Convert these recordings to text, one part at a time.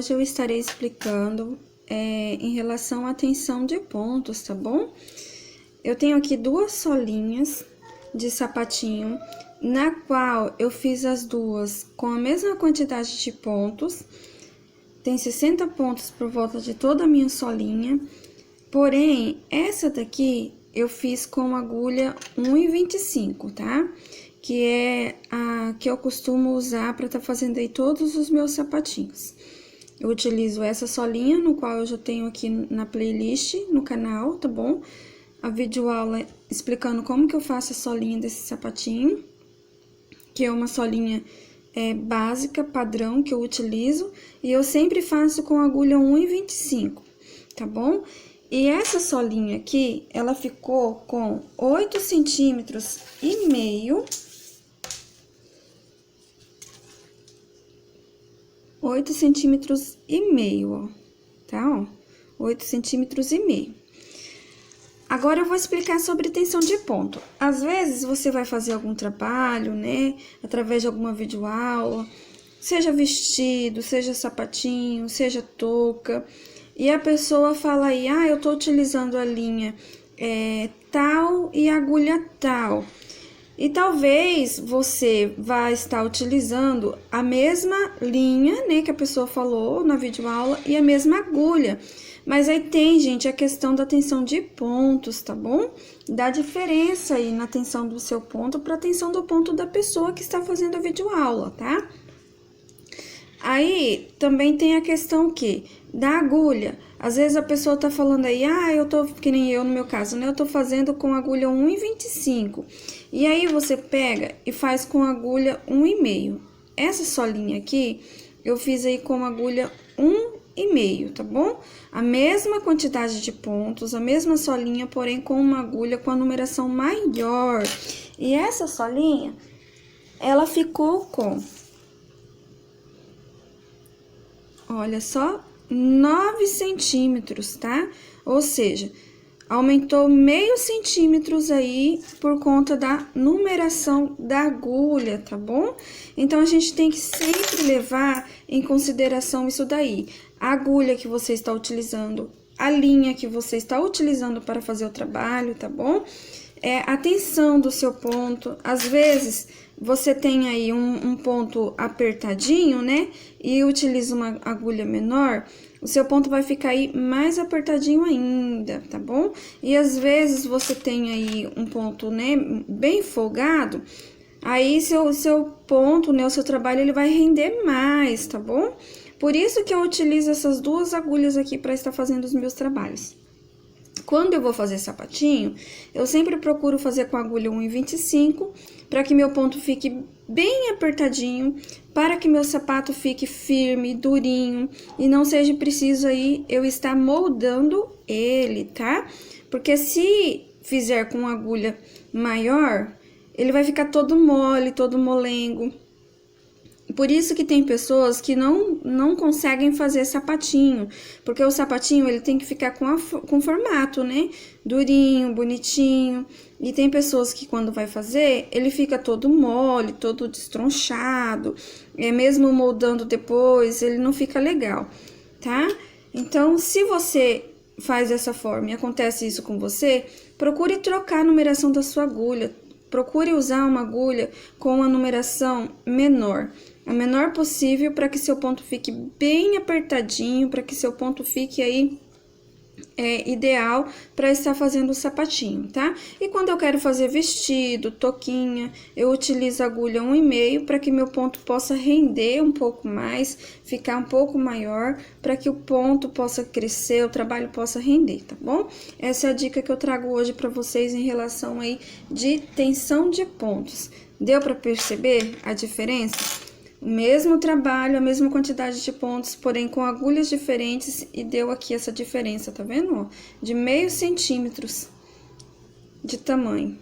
hoje eu estarei explicando em relação à tensão de pontos, tá bom? Eu tenho aqui duas solinhas de sapatinho, na qual eu fiz as duas com a mesma quantidade de pontos. Tem 60 pontos por volta de toda a minha solinha, porém, essa daqui eu fiz com agulha 1,25, tá? Que é a que eu costumo usar para tá fazendo aí todos os meus sapatinhos. Eu utilizo essa solinha, no qual eu já tenho aqui na playlist, no canal, tá bom? A videoaula explicando como que eu faço a solinha desse sapatinho, que é uma solinha básica, padrão, que eu utilizo, e eu sempre faço com agulha 1,25, tá bom? E essa solinha aqui, ela ficou com 8,5 centímetros, 8,5 centímetros, ó, tá, ó, 8,5 centímetros. Agora, eu vou explicar sobre tensão de ponto. Às vezes, você vai fazer algum trabalho, né, através de alguma videoaula, seja vestido, seja sapatinho, seja touca, e a pessoa fala aí, eu tô utilizando a linha tal e agulha tal. E talvez você vá estar utilizando a mesma linha, né, que a pessoa falou na videoaula, e a mesma agulha. Mas aí tem, gente, a questão da tensão de pontos, tá bom? Dá diferença aí na tensão do seu ponto para a tensão do ponto da pessoa que está fazendo a videoaula, tá? Aí, também tem a questão da agulha. Às vezes a pessoa tá falando aí, eu tô, que nem eu no meu caso, né? Eu tô fazendo com agulha 1,25. E aí, você pega e faz com agulha 1,5. Essa solinha aqui, eu fiz aí com agulha 1,5, tá bom? A mesma quantidade de pontos, a mesma solinha, porém com uma agulha com a numeração maior. E essa solinha, ela ficou com, olha só, 9 centímetros, tá? Ou seja, aumentou meio centímetros aí por conta da numeração da agulha, tá bom? Então, a gente tem que sempre levar em consideração isso daí. A agulha que você está utilizando, a linha que você está utilizando para fazer o trabalho, tá bom? A tensão do seu ponto. Às vezes, você tem aí um ponto apertadinho, né? E utiliza uma agulha menor, o seu ponto vai ficar aí mais apertadinho ainda, tá bom? E às vezes você tem aí um ponto, né, bem folgado, aí seu ponto, né, o seu trabalho, ele vai render mais, tá bom? Por isso que eu utilizo essas duas agulhas aqui para estar fazendo os meus trabalhos. Quando eu vou fazer sapatinho, eu sempre procuro fazer com a agulha 1,25, para que meu ponto fique bem apertadinho, para que meu sapato fique firme, durinho, e não seja preciso aí eu estar moldando ele, tá? Porque se fizer com agulha maior, ele vai ficar todo mole, todo molengo. Por isso que tem pessoas que não conseguem fazer sapatinho, porque o sapatinho ele tem que ficar com formato, né? Durinho, bonitinho. E tem pessoas que quando vai fazer, ele fica todo mole, todo destronchado, mesmo moldando depois, ele não fica legal, tá? Então, se você faz dessa forma e acontece isso com você, procure trocar a numeração da sua agulha. Procure usar uma agulha com a numeração menor, a menor possível, para que seu ponto fique bem apertadinho, para que seu ponto fique aí ideal para estar fazendo o sapatinho, tá? E quando eu quero fazer vestido, toquinha, eu utilizo a agulha 1,5 para que meu ponto possa render um pouco mais, ficar um pouco maior, para que o ponto possa crescer, o trabalho possa render, tá bom? Essa é a dica que eu trago hoje para vocês em relação aí de tensão de pontos. Deu para perceber a diferença? O mesmo trabalho, a mesma quantidade de pontos, porém com agulhas diferentes, e deu aqui essa diferença, tá vendo? Ó, de meio centímetros de tamanho.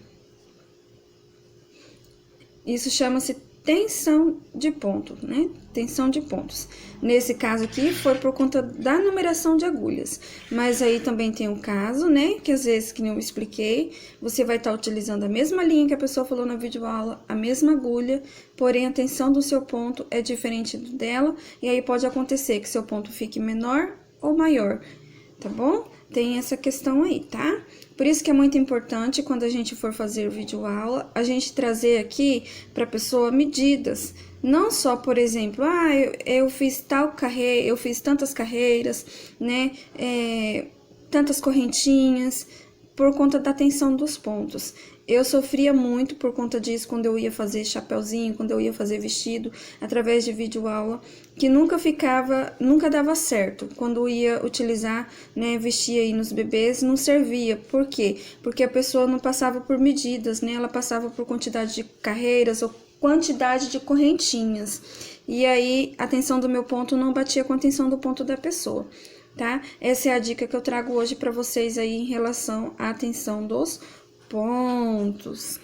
Isso chama-se tensão de ponto, né? Tensão de pontos. Nesse caso aqui foi por conta da numeração de agulhas, mas aí também tem um caso, né? Que às vezes, que nem eu expliquei, você vai estar utilizando a mesma linha que a pessoa falou na videoaula, a mesma agulha, porém a tensão do seu ponto é diferente dela, e aí pode acontecer que seu ponto fique menor ou maior, tá bom? Tem essa questão aí, tá? Por isso que é muito importante, quando a gente for fazer videoaula, a gente trazer aqui para a pessoa medidas. Não só, por exemplo, eu fiz tal carreira, eu fiz tantas carreiras, né? Tantas correntinhas, por conta da tensão dos pontos. Eu sofria muito por conta disso quando eu ia fazer chapeuzinho, quando eu ia fazer vestido, através de videoaula, que nunca dava certo. Quando eu ia utilizar, né, vestir aí nos bebês, não servia. Por quê? Porque a pessoa não passava por medidas, né? Ela passava por quantidade de carreiras ou quantidade de correntinhas. E aí, a tensão do meu ponto não batia com a tensão do ponto da pessoa, tá? Essa é a dica que eu trago hoje para vocês aí em relação à tensão dos pontos.